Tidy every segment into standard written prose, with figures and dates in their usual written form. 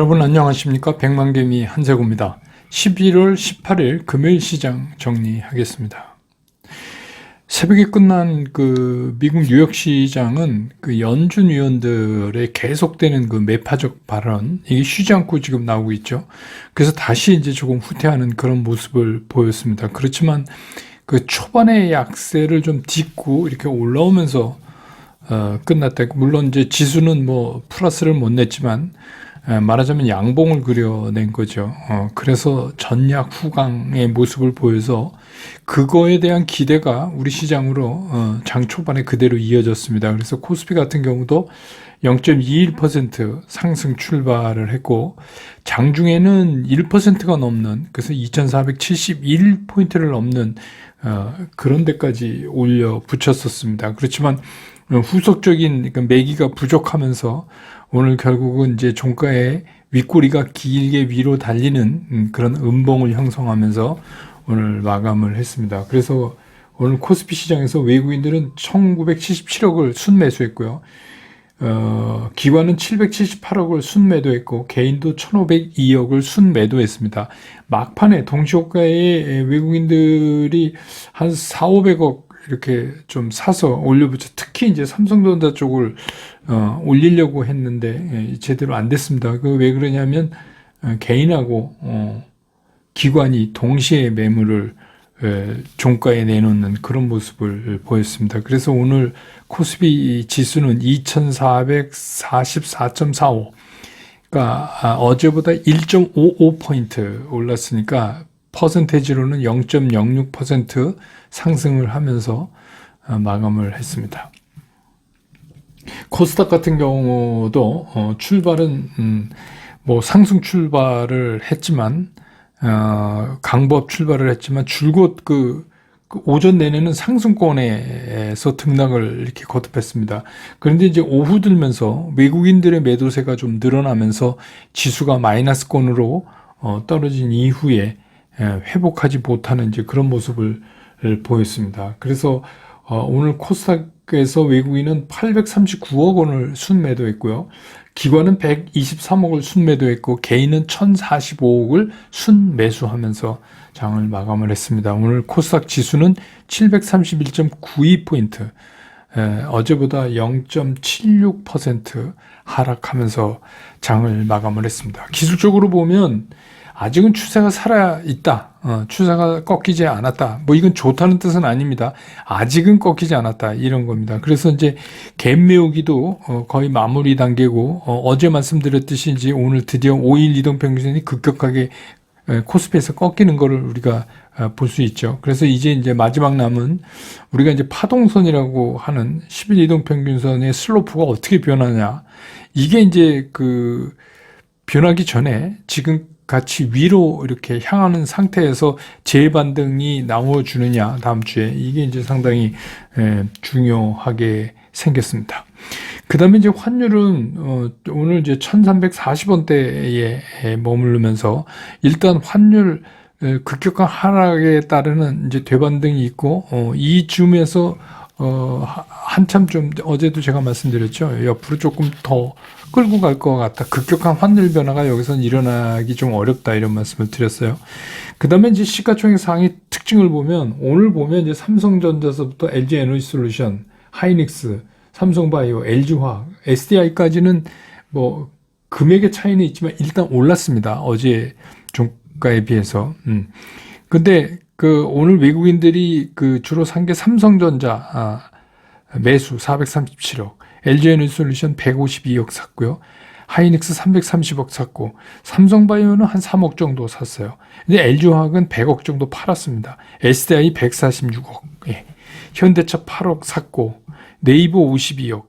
여러분 안녕하십니까? 백만개미 한세구입니다. 11월 18일 금요일 시장 정리하겠습니다. 새벽에 끝난 미국 뉴욕 시장은 연준 위원들의 계속되는 매파적 발언, 이게 쉬지 않고 지금 나오고 있죠. 그래서 다시 이제 조금 후퇴하는 그런 모습을 보였습니다. 그렇지만 초반의 약세를 좀 딛고 이렇게 올라오면서 끝났다. 물론 이제 지수는 플러스를 못 냈지만 말하자면 양봉을 그려낸 거죠. 그래서 전약 후강의 모습을 보여서 그거에 대한 기대가 우리 시장으로 장 초반에 그대로 이어졌습니다. 그래서 코스피 같은 경우도 0.21% 상승 출발을 했고 장중에는 1%가 넘는, 그래서 2471포인트를 넘는 그런 데까지 올려 붙였었습니다. 그렇지만 후속적인 매기가 부족하면서 오늘 결국은 이제 종가의 윗꼬리가 길게 위로 달리는 그런 음봉을 형성하면서 오늘 마감을 했습니다. 그래서 오늘 코스피 시장에서 외국인들은 1977억을 순매수했고요. 기관은 778억을 순매도했고 개인도 1502억을 순매도했습니다. 막판에 동시호가에 외국인들이 한 4, 500억 이렇게 좀 사서 올려붙여, 특히 이제 삼성전자 쪽을 올리려고 했는데 제대로 안 됐습니다. 왜 그러냐면 개인하고 기관이 동시에 매물을 종가에 내놓는 그런 모습을 보였습니다. 그래서 오늘 코스피 지수는 2444.45, 그러니까 어제보다 1.55포인트 올랐으니까 퍼센테이지로는 0.06% 상승을 하면서 마감을 했습니다. 코스닥 같은 경우도 출발은 상승 출발을 했지만 강보합 출발을 했지만 줄곧 오전 내내는 상승권에서 등락을 이렇게 거듭했습니다. 그런데 이제 오후 들면서 외국인들의 매도세가 좀 늘어나면서 지수가 마이너스권으로 떨어진 이후에 회복하지 못하는 이제 그런 모습을 보였습니다. 그래서 오늘 코스닥에서 외국인은 839억 원을 순매도했고요. 기관은 123억을 순매도했고 개인은 1045억을 순매수하면서 장을 마감을 했습니다. 오늘 코스닥 지수는 731.92포인트, 어제보다 0.76% 하락하면서 장을 마감을 했습니다. 기술적으로 보면 아직은 추세가 살아있다. 추세가 꺾이지 않았다. 이건 좋다는 뜻은 아닙니다. 아직은 꺾이지 않았다. 이런 겁니다. 그래서 이제 갭 메우기도 거의 마무리 단계고, 어제 말씀드렸듯이 이제 오늘 드디어 5일 이동평균선이 급격하게 코스피에서 꺾이는 거를 우리가 볼 수 있죠. 그래서 이제 마지막 남은 우리가 이제 파동선이라고 하는 10일 이동평균선의 슬로프가 어떻게 변하냐. 이게 이제 변하기 전에 지금 같이 위로 이렇게 향하는 상태에서 재반등이 나와주느냐, 다음 주에. 이게 이제 상당히 중요하게 생겼습니다. 그 다음에 이제 환율은 오늘 이제 1340원대에 머무르면서 일단 환율 급격한 하락에 따르는 이제 되반등이 있고, 이 줌에서 한참 좀 어제도 제가 말씀드렸죠. 옆으로 조금 더 끌고 갈 것 같다. 급격한 환율 변화가 여기서는 일어나기 좀 어렵다, 이런 말씀을 드렸어요. 그 다음에 이제 시가총액 상위 특징을 보면, 오늘 보면 이제 삼성전자서부터 LG 에너지솔루션, 하이닉스, 삼성바이오, LG화학, SDI까지는 금액의 차이는 있지만 일단 올랐습니다. 어제 종가에 비해서. 근데 오늘 외국인들이 주로 산 게 삼성전자 매수 437억, LG에너지솔루션 152억 샀고요. 하이닉스 330억 샀고, 삼성바이오는 한 3억 정도 샀어요. 근데 LG화학은 100억 정도 팔았습니다. SDI 146억, 현대차 8억 샀고, 네이버 52억,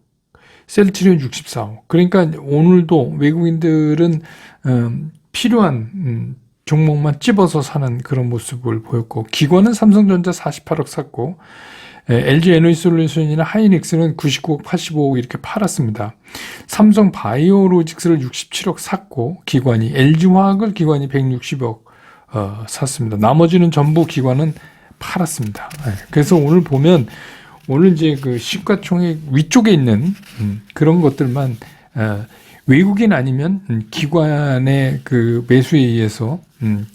셀트리온 64억. 그러니까 오늘도 외국인들은 필요한 종목만 찝어서 사는 그런 모습을 보였고, 기관은 삼성전자 48억 샀고, LG 에너지솔루션이나 하이닉스는 99억, 85억 이렇게 팔았습니다. 삼성 바이오로직스를 67억 샀고, 기관이, LG화학을 기관이 160억 샀습니다. 나머지는 전부 기관은 팔았습니다. 그래서 오늘 보면, 오늘 이제 시가총액 위쪽에 있는 그런 것들만 외국인 아니면 기관의 그 매수에 의해서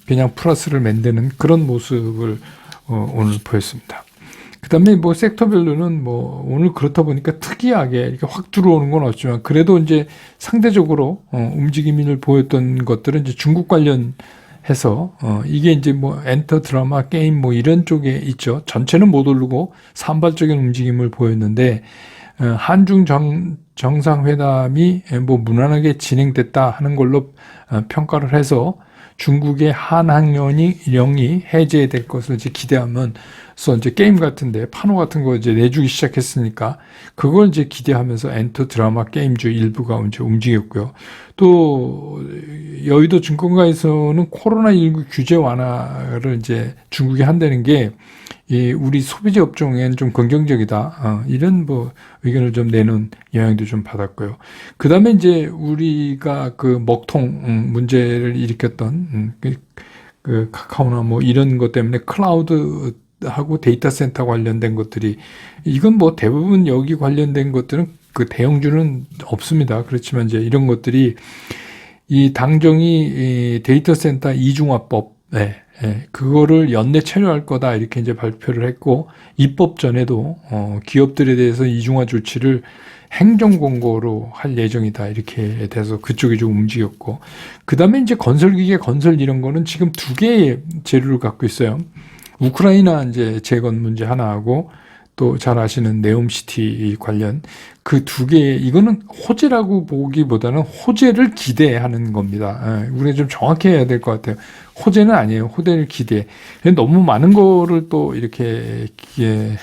그냥 플러스를 만드는 그런 모습을 오늘 보였습니다. 그 다음에 뭐 섹터별로는 뭐 오늘 그렇다 보니까 특이하게 이렇게 확 들어오는 건 없지만 그래도 이제 상대적으로 움직임을 보였던 것들은 이제 중국 관련해서 이게 이제 뭐 엔터 드라마 게임 뭐 이런 쪽에 있죠. 전체는 못 오르고 산발적인 움직임을 보였는데 한중 정상회담이 뭐 무난하게 진행됐다 하는 걸로 평가를 해서 중국의 한학령이 해제될 것을 이제 기대하면서 이제 게임 같은데 판호 같은 거 이제 내주기 시작했으니까 그걸 이제 기대하면서 엔터 드라마 게임주 일부가 이제 움직였고요. 또 여의도 증권가에서는 코로나19 규제 완화를 이제 중국이 한다는 게 우리 소비재 업종에는 좀 긍정적이다. 이런 뭐 의견을 좀 내는 영향도 좀 받았고요. 그 다음에 이제 우리가 그 먹통 문제를 일으켰던 그 카카오나 뭐 이런 것 때문에 클라우드하고 데이터 센터 관련된 것들이 이건 뭐 대부분 여기 관련된 것들은 그 대형주는 없습니다. 그렇지만 이제 이런 것들이 이 당정이 이 데이터 센터 이중화법 그거를 연내 체류할 거다 이렇게 이제 발표를 했고 입법 전에도 기업들에 대해서 이중화 조치를 행정 공고로 할 예정이다 이렇게 돼서 그쪽이 좀 움직였고 그 다음에 이제 건설기계 건설 이런 거는 지금 두 개의 재료를 갖고 있어요. 우크라이나 이제 재건 문제 하나하고 또 잘 아시는 네옴시티 관련 그 두 개, 이거는 호재라고 보기보다는 호재를 기대하는 겁니다. 우리가 좀 정확히 해야 될 것 같아요. 호재는 아니에요. 호재를 기대. 너무 많은 거를 또 이렇게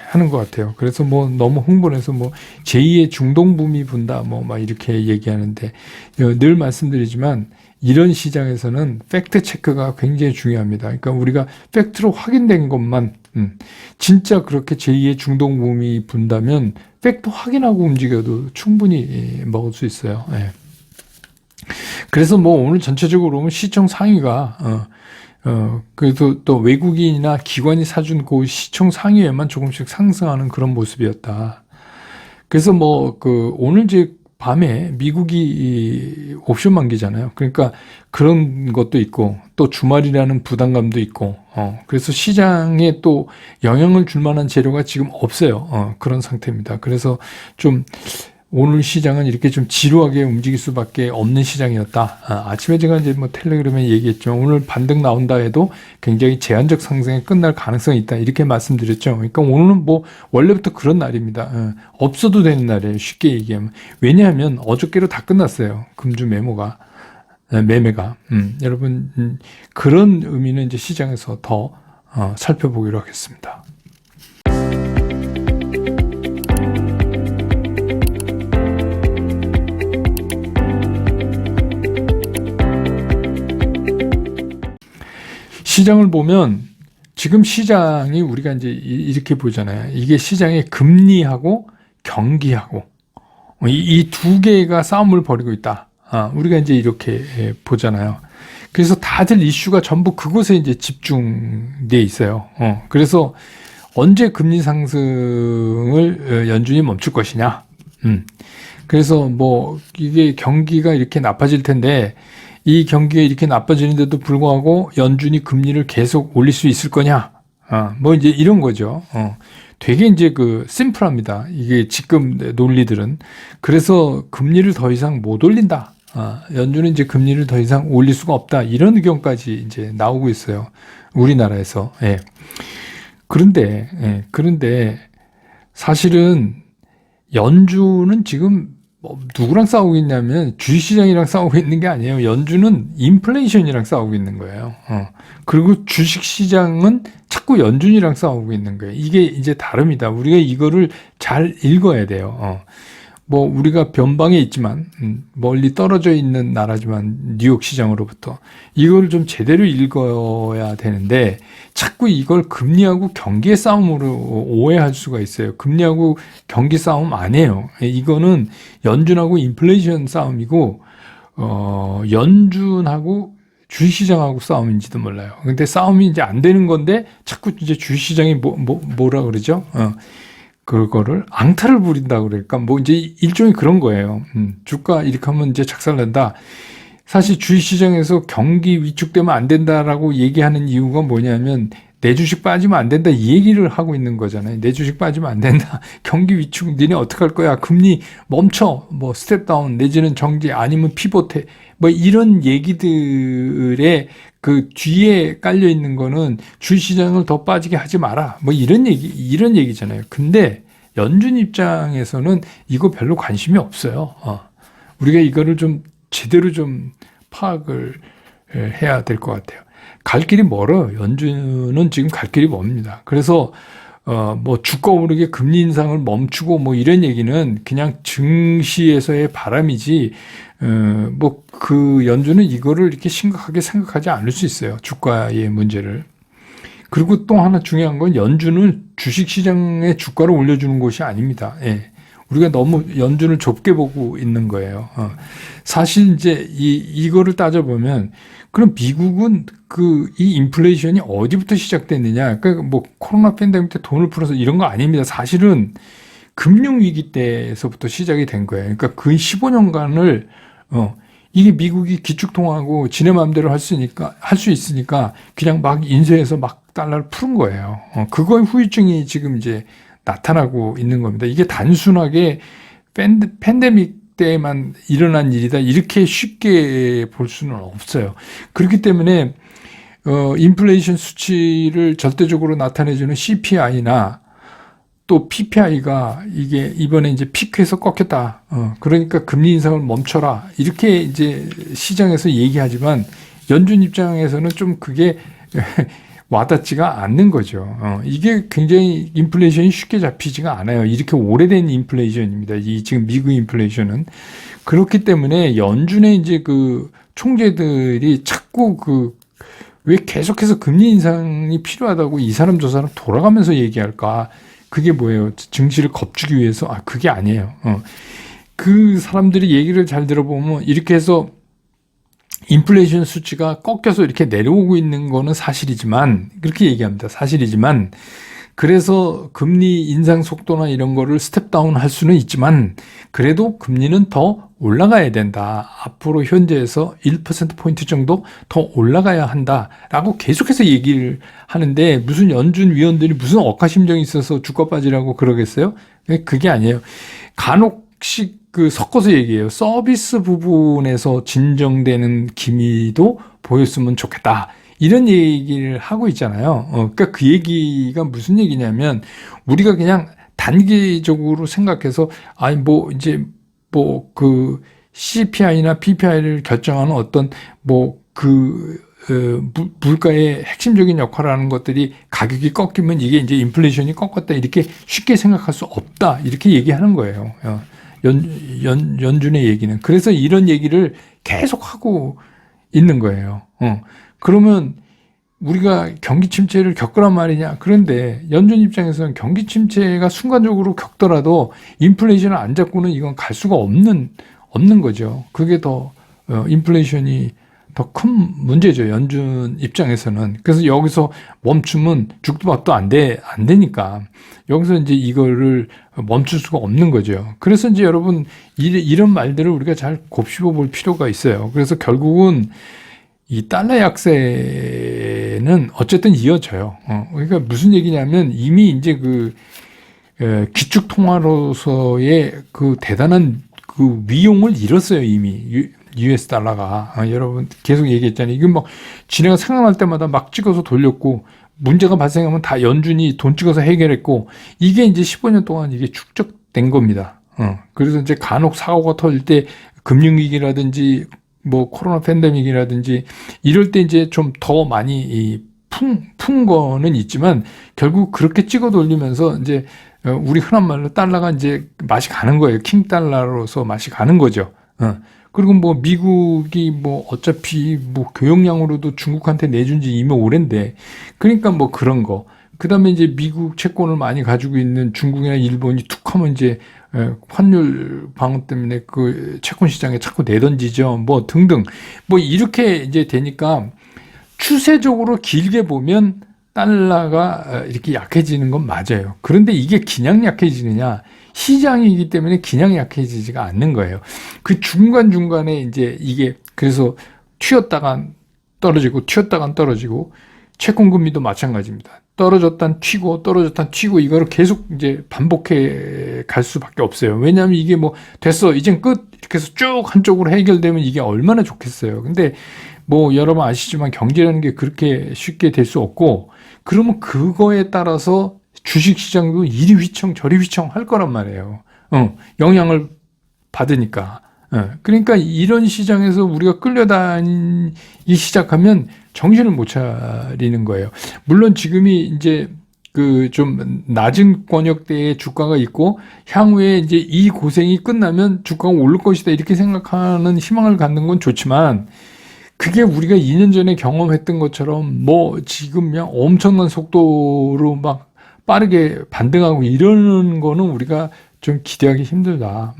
하는 것 같아요. 그래서 뭐 너무 흥분해서 뭐 제2의 중동붐이 분다 뭐 막 이렇게 얘기하는데 늘 말씀드리지만 이런 시장에서는 팩트 체크가 굉장히 중요합니다. 그러니까 우리가 팩트로 확인된 것만 진짜 그렇게 제2의 중동붐이 분다면 팩트 확인하고 움직여도 충분히 먹을 수 있어요. 그래서 뭐 오늘 전체적으로 보면 시총 상위가 그래도 또 외국인이나 기관이 사준 그 시총 상위에만 조금씩 상승하는 그런 모습이었다. 그래서 뭐 그 오늘 이제 밤에 미국이 옵션 만기잖아요. 그러니까 그런 것도 있고 또 주말이라는 부담감도 있고 그래서 시장에 또 영향을 줄 만한 재료가 지금 없어요. 그런 상태입니다. 그래서 좀 오늘 시장은 이렇게 좀 지루하게 움직일 수밖에 없는 시장이었다. 아침에 제가 이제 뭐 텔레그램에 얘기했죠. 오늘 반등 나온다 해도 굉장히 제한적 상승에 끝날 가능성이 있다. 이렇게 말씀드렸죠. 그러니까 오늘은 뭐 원래부터 그런 날입니다. 없어도 되는 날이에요. 쉽게 얘기하면. 왜냐하면 어저께로 다 끝났어요. 금주 매매가. 여러분, 그런 의미는 이제 시장에서 더 살펴보기로 하겠습니다. 시장을 보면 지금 시장이 우리가 이제 이렇게 보잖아요. 이게 시장의 금리하고 경기하고 이 두 개가 싸움을 벌이고 있다. 우리가 이제 이렇게 보잖아요. 그래서 다들 이슈가 전부 그곳에 이제 집중돼 있어요. 그래서 언제 금리 상승을 연준이 멈출 것이냐. 그래서 뭐 이게 경기가 이렇게 나빠질 텐데 이 경기가 이렇게 나빠지는데도 불구하고 연준이 금리를 계속 올릴 수 있을 거냐? 뭐 이제 이런 거죠. 되게 이제 그 심플합니다. 이게 지금 논리들은. 그래서 금리를 더 이상 못 올린다. 연준은 이제 금리를 더 이상 올릴 수가 없다. 이런 의견까지 이제 나오고 있어요. 우리나라에서. 그런데 사실은 연준은 지금 누구랑 싸우고 있냐면 주식시장이랑 싸우고 있는 게 아니에요. 연준은 인플레이션이랑 싸우고 있는 거예요. 그리고 주식시장은 자꾸 연준이랑 싸우고 있는 거예요. 이게 이제 다릅니다. 우리가 이거를 잘 읽어야 돼요. 뭐 우리가 변방에 있지만 멀리 떨어져 있는 나라지만 뉴욕 시장으로부터 이걸 좀 제대로 읽어야 되는데 자꾸 이걸 금리하고 경기의 싸움으로 오해할 수가 있어요. 금리하고 경기 싸움 아니에요. 이거는 연준하고 인플레이션 싸움이고 연준하고 주식시장하고 싸움인지도 몰라요. 근데 싸움이 이제 안 되는 건데 자꾸 이제 주식시장이 뭐라 그러죠? 그거를 앙탈을 부린다고 그럴까? 뭐 이제 일종의 그런 거예요. 주가 이렇게 하면 이제 작살난다. 사실 주식시장에서 경기 위축되면 안 된다라고 얘기하는 이유가 뭐냐면 내 주식 빠지면 안 된다 이 얘기를 하고 있는 거잖아요. 내 주식 빠지면 안 된다. 경기 위축 니네 어떡할 거야. 금리 멈춰. 뭐 스텝 다운 내지는 정지 아니면 피봇해. 뭐 이런 얘기들의 그 뒤에 깔려 있는 거는 주식시장을 더 빠지게 하지 마라. 뭐 이런 얘기잖아요. 근데 연준 입장에서는 이거 별로 관심이 없어요. 우리가 이거를 좀 제대로 좀 파악을 해야 될 것 같아요. 갈 길이 멀어요. 연준은 지금 갈 길이 멉니다. 그래서 뭐 주가 오르게 금리 인상을 멈추고 뭐 이런 얘기는 그냥 증시에서의 바람이지 뭐 그 연준은 이거를 이렇게 심각하게 생각하지 않을 수 있어요. 주가의 문제를. 그리고 또 하나 중요한 건 연준은 주식시장의 주가를 올려주는 곳이 아닙니다. 예. 우리가 너무 연준을 좁게 보고 있는 거예요. 사실 이제 이거를 따져보면 그럼 미국은 이 인플레이션이 어디부터 시작됐느냐? 그러니까 뭐 코로나 팬데믹 때 돈을 풀어서 이런 거 아닙니다. 사실은 금융위기 때에서부터 시작이 된 거예요. 그러니까 그 15년간을 이게 미국이 기축통화하고 지네 마음대로 할 수 있으니까 그냥 막 인쇄해서 막 달러를 푸는 거예요. 그거의 후유증이 지금 이제 나타나고 있는 겁니다. 이게 단순하게 팬데믹 때만 일어난 일이다. 이렇게 쉽게 볼 수는 없어요. 그렇기 때문에 인플레이션 수치를 절대적으로 나타내주는 CPI나 또 PPI가 이게 이번에 이제 피크에서 꺾였다. 그러니까 금리 인상을 멈춰라. 이렇게 이제 시장에서 얘기하지만 연준 입장에서는 좀 그게 와닿지가 않는 거죠. 이게 굉장히 인플레이션이 쉽게 잡히지가 않아요. 이렇게 오래된 인플레이션입니다. 이 지금 미국 인플레이션은. 그렇기 때문에 연준의 이제 그 총재들이 자꾸 왜 계속해서 금리 인상이 필요하다고 이 사람 저 사람 돌아가면서 얘기할까? 그게 뭐예요? 증시를 겁주기 위해서? 그게 아니에요. 그 사람들이 얘기를 잘 들어보면 이렇게 해서 인플레이션 수치가 꺾여서 이렇게 내려오고 있는 거는 사실이지만, 그렇게 얘기합니다. 사실이지만, 그래서 금리 인상 속도나 이런 거를 스텝 다운 할 수는 있지만, 그래도 금리는 더 올라가야 된다. 앞으로 현재에서 1%포인트 정도 더 올라가야 한다. 라고 계속해서 얘기를 하는데, 무슨 연준 위원들이 무슨 억하심정이 있어서 주가 빠지라고 그러겠어요? 그게 아니에요. 간혹씩 섞어서 얘기해요. 서비스 부분에서 진정되는 기미도 보였으면 좋겠다. 이런 얘기를 하고 있잖아요. 그러니까 그 얘기가 무슨 얘기냐면, 우리가 그냥 단기적으로 생각해서, CPI나 PPI를 결정하는 어떤, 물가의 핵심적인 역할을 하는 것들이 가격이 꺾이면 이게 이제 인플레이션이 꺾었다. 이렇게 쉽게 생각할 수 없다. 이렇게 얘기하는 거예요. 연준의 얘기는. 그래서 이런 얘기를 계속 하고 있는 거예요. 그러면 우리가 경기 침체를 겪으란 말이냐? 그런데 연준 입장에서는 경기 침체가 순간적으로 겪더라도 인플레이션을 안 잡고는 이건 갈 수가 없는 거죠. 그게 더 인플레이션이 더 큰 문제죠. 연준 입장에서는. 그래서 여기서 멈추면 죽도 밥도 안 되니까 여기서 이제 이거를 멈출 수가 없는 거죠. 그래서 이제 여러분 이런 말들을 우리가 잘 곱씹어 볼 필요가 있어요. 그래서 결국은 이 달러 약세는 어쨌든 이어져요. 그러니까 무슨 얘기냐면 이미 이제 기축 통화로서의 대단한 위용을 잃었어요. 이미 US 달러가. 여러분 계속 얘기했잖아요. 이건 지네가 생각날 때마다 막 찍어서 돌렸고 문제가 발생하면 다 연준이 돈 찍어서 해결했고 이게 이제 15년 동안 이게 축적된 겁니다. 그래서 이제 간혹 사고가 터질 때 금융위기라든지 코로나 팬데믹이라든지 이럴 때 이제 좀 더 많이 푼 거는 있지만 결국 그렇게 찍어 돌리면서 이제 우리 흔한 말로 달러가 이제 맛이 가는 거예요. 킹 달러로서 맛이 가는 거죠. 그리고 미국이 어차피 교역량으로도 중국한테 내준 지 이미 오랜데 그러니까 그런 거. 그 다음에 이제 미국 채권을 많이 가지고 있는 중국이나 일본이 툭 하면 이제 환율 방어 때문에 채권 시장에 자꾸 내던지죠. 등등. 이렇게 이제 되니까 추세적으로 길게 보면 달러가 이렇게 약해지는 건 맞아요. 그런데 이게 그냥 약해지느냐? 시장이기 때문에 그냥 약해지지가 않는 거예요. 그 중간중간에 이제 이게 그래서 튀었다가 떨어지고 튀었다가 떨어지고 채권금리도 마찬가지입니다. 떨어졌단 튀고 떨어졌단 튀고 이거를 계속 이제 반복해 갈 수밖에 없어요. 왜냐하면 이게 뭐 됐어 이젠 끝 이렇게 해서 쭉 한쪽으로 해결되면 이게 얼마나 좋겠어요. 근데 뭐 여러분 아시지만 경제라는 게 그렇게 쉽게 될 수 없고 그러면 그거에 따라서 주식시장도 이리 휘청 저리 휘청 할 거란 말이에요. 영향을 받으니까. 그러니까 이런 시장에서 우리가 끌려다니기 시작하면 정신을 못 차리는 거예요. 물론 지금이 이제 그 좀 낮은 권역대의 주가가 있고 향후에 이제 이 고생이 끝나면 주가가 오를 것이다 이렇게 생각하는 희망을 갖는 건 좋지만 그게 우리가 2년 전에 경험했던 것처럼 뭐 지금 그냥 엄청난 속도로 막 빠르게 반등하고 이러는 거는 우리가 좀 기대하기 힘들다.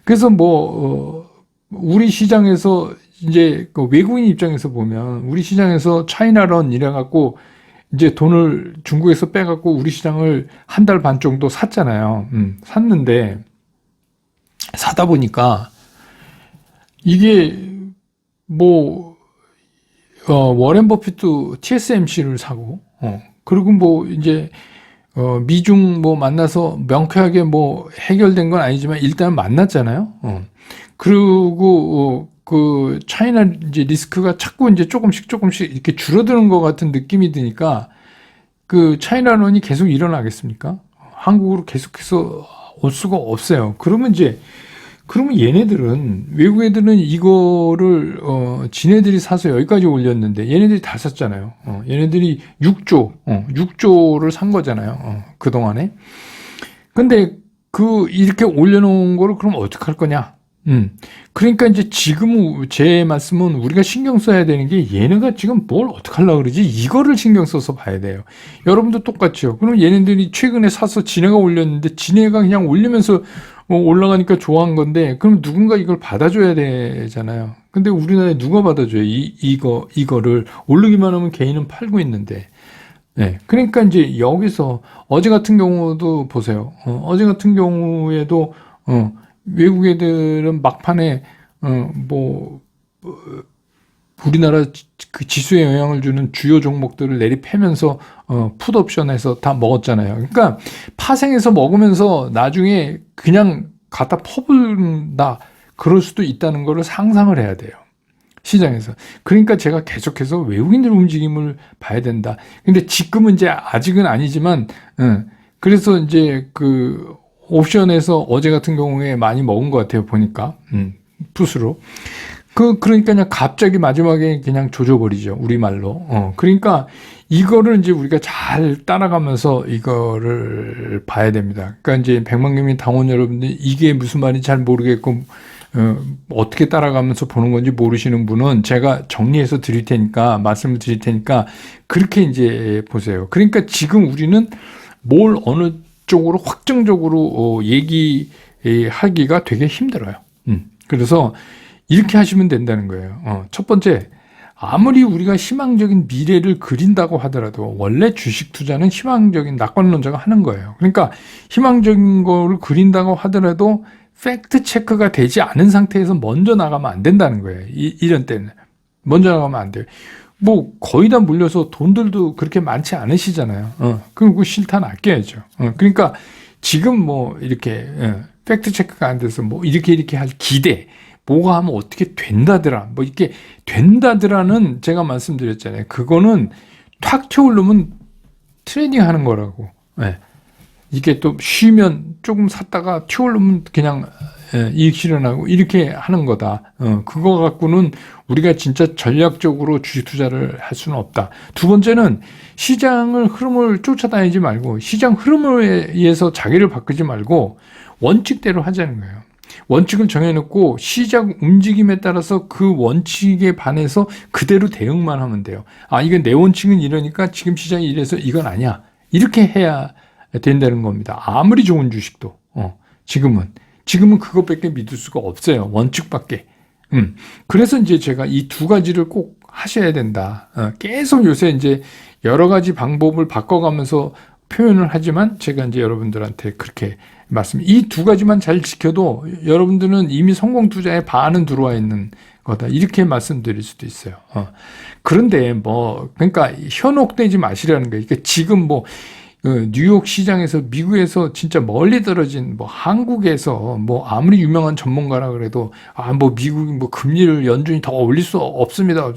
그래서 뭐 우리 시장에서 이제 그 외국인 입장에서 보면 우리 시장에서 차이나런 이래 갖고 이제 돈을 중국에서 빼갖고 우리 시장을 한 달 반 정도 샀잖아요. 샀는데 사다 보니까 이게 뭐 워렌 버핏도 TSMC를 사고 그리고 뭐 이제 미중 뭐 만나서 명쾌하게 뭐 해결된 건 아니지만 일단 만났잖아요. 그리고 그 차이나 이제 리스크가 자꾸 이제 조금씩 이렇게 줄어드는 것 같은 느낌이 드니까 그 차이나론이 계속 일어나겠습니까? 한국으로 계속해서 올 수가 없어요. 그러면 얘네들은 외국 애들은 이거를 지네들이 사서 여기까지 올렸는데 얘네들이 다 샀잖아요. 얘네들이 6조를 산 거잖아요. 그동안에. 근데 이렇게 올려놓은 거를 그럼 어떡할 거냐? 그러니까 이제 지금 제 말씀은 우리가 신경 써야 되는 게 얘네가 지금 뭘 어떡하려고 그러지? 이거를 신경 써서 봐야 돼요. 여러분도 똑같죠. 그럼 얘네들이 최근에 사서 지네가 올렸는데 지네가 그냥 올리면서 올라가니까 좋아한 건데 그럼 누군가 이걸 받아줘야 되잖아요. 근데 우리나라에 누가 받아줘요? 이거를 오르기만 하면 개인은 팔고 있는데. 네. 그러니까 이제 여기서 어제 같은 경우도 보세요. 어제 같은 경우에도 외국 애들은 막판에 우리나라 그 지수에 영향을 주는 주요 종목들을 내리패면서 풋옵션에서 다 먹었잖아요. 그러니까 파생해서 먹으면서 나중에 그냥 갖다 퍼붓는다 그럴 수도 있다는 거를 상상을 해야 돼요. 시장에서. 그러니까 제가 계속해서 외국인들 움직임을 봐야 된다. 근데 지금은 이제 아직은 아니지만 그래서 이제 그 옵션에서 어제 같은 경우에 많이 먹은 것 같아요. 보니까 풋으로. 그러니까 그냥 갑자기 마지막에 그냥 조져버리죠. 우리말로. 그러니까 이거를 이제 우리가 잘 따라가면서 이거를 봐야 됩니다. 그러니까 이제 백만개미 당원 여러분들 이게 무슨 말인지 잘 모르겠고, 어떻게 따라가면서 보는 건지 모르시는 분은 제가 정리해서 말씀을 드릴 테니까 그렇게 이제 보세요. 그러니까 지금 우리는 뭘 어느 쪽으로 확정적으로 얘기하기가 되게 힘들어요. 그래서 이렇게 하시면 된다는 거예요. 첫 번째, 아무리 우리가 희망적인 미래를 그린다고 하더라도 원래 주식 투자는 희망적인 낙관론자가 하는 거예요. 그러니까 희망적인 거를 그린다고 하더라도 팩트 체크가 되지 않은 상태에서 먼저 나가면 안 된다는 거예요. 이런 때는. 먼저 나가면 안 돼요. 뭐 거의 다 물려서 돈들도 그렇게 많지 않으시잖아요. 그럼 그 실탄 아껴야죠. 그러니까 지금 뭐 이렇게 팩트 체크가 안 돼서 뭐 이렇게 할 기대 뭐가 하면 어떻게 된다더라 뭐 이렇게 된다더라는 제가 말씀드렸잖아요. 그거는 탁 튀어오르면 트레이딩 하는 거라고. 이게 또 쉬면 조금 샀다가 튀어오르면 그냥 이익 실현하고 이렇게 하는 거다. 그거 갖고는 우리가 진짜 전략적으로 주식 투자를 할 수는 없다. 두 번째는 시장을 흐름을 쫓아다니지 말고 시장 흐름에 의해서 자기를 바꾸지 말고 원칙대로 하자는 거예요. 원칙을 정해놓고 시장 움직임에 따라서 그 원칙에 반해서 그대로 대응만 하면 돼요. 이건 내 원칙은 이러니까 지금 시장이 이래서 이건 아니야. 이렇게 해야 된다는 겁니다. 아무리 좋은 주식도 지금은 그것밖에 믿을 수가 없어요. 원칙밖에. 그래서 이제 제가 이 두 가지를 꼭 하셔야 된다. 계속 요새 이제 여러 가지 방법을 바꿔가면서 표현을 하지만 제가 이제 여러분들한테 그렇게 이 두 가지만 잘 지켜도 여러분들은 이미 성공 투자의 반은 들어와 있는 거다. 이렇게 말씀드릴 수도 있어요. 그런데 그러니까 현혹되지 마시라는 거예요. 그러니까 지금 뉴욕 시장에서 미국에서 진짜 멀리 떨어진 한국에서 아무리 유명한 전문가라 그래도 미국이 금리를 연준이 더 올릴 수 없습니다.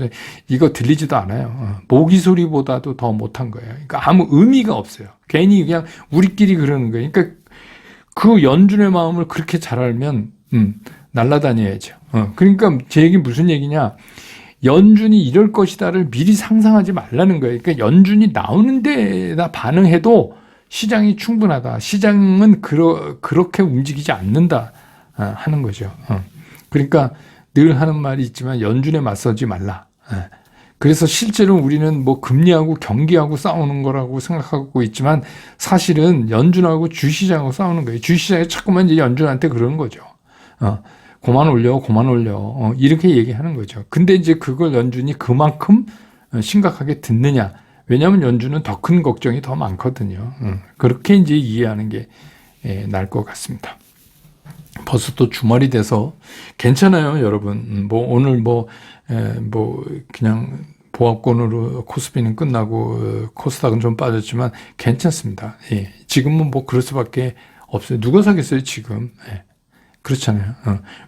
이거 들리지도 않아요. 모기 소리보다도 더 못한 거예요. 그러니까 아무 의미가 없어요. 괜히 그냥 우리끼리 그러는 거예요. 그러니까 그 연준의 마음을 그렇게 잘 알면 날아다녀야죠. 그러니까 제 얘기 무슨 얘기냐? 연준이 이럴 것이다를 미리 상상하지 말라는 거예요. 그러니까 연준이 나오는 데다 반응해도 시장이 충분하다. 시장은 그렇게 움직이지 않는다 하는 거죠. 그러니까 늘 하는 말이 있지만 연준에 맞서지 말라. 그래서 실제로 우리는 금리하고 경기하고 싸우는 거라고 생각하고 있지만 사실은 연준하고 주시장하고 싸우는 거예요. 주시장이 자꾸만 이제 연준한테 그러는 거죠. 고만 올려. 이렇게 얘기하는 거죠. 근데 이제 그걸 연준이 그만큼 심각하게 듣느냐. 왜냐하면 연준은 더 큰 걱정이 더 많거든요. 그렇게 이제 이해하는 게 나을 것 같습니다. 벌써 또 주말이 돼서 괜찮아요, 여러분. 오늘 그냥 보합권으로 코스피는 끝나고 코스닥은 좀 빠졌지만 괜찮습니다. 예. 지금은 그럴 수밖에 없어요. 누가 사겠어요, 지금? 예. 그렇잖아요.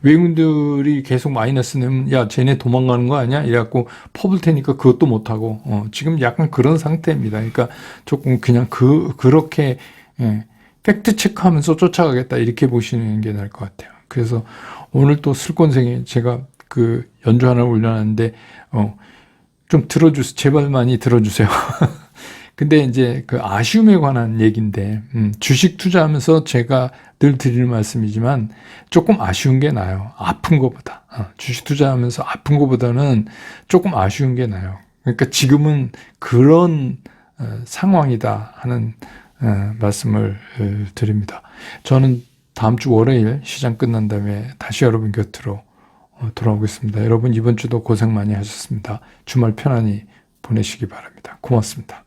외국인들이 계속 마이너스 내면 야 쟤네 도망가는 거 아니야? 이래갖고 퍼블 테니까 그것도 못하고 지금 약간 그런 상태입니다. 그러니까 조금 그냥 그렇게 팩트 체크하면서 쫓아가겠다 이렇게 보시는 게 나을 것 같아요. 그래서 오늘 또 슬건생에 제가 연주 하나 올려놨는데 좀 들어주세요. 제발 많이 들어주세요. 근데 이제 아쉬움에 관한 얘기인데, 주식 투자하면서 제가 늘 드리는 말씀이지만 조금 아쉬운 게 나아요. 아픈 것보다. 주식 투자하면서 아픈 것보다는 조금 아쉬운 게 나아요. 그러니까 지금은 그런 상황이다 하는 말씀을 드립니다. 저는 다음 주 월요일 시장 끝난 다음에 다시 여러분 곁으로 돌아오겠습니다. 여러분 이번 주도 고생 많이 하셨습니다. 주말 편안히 보내시기 바랍니다. 고맙습니다.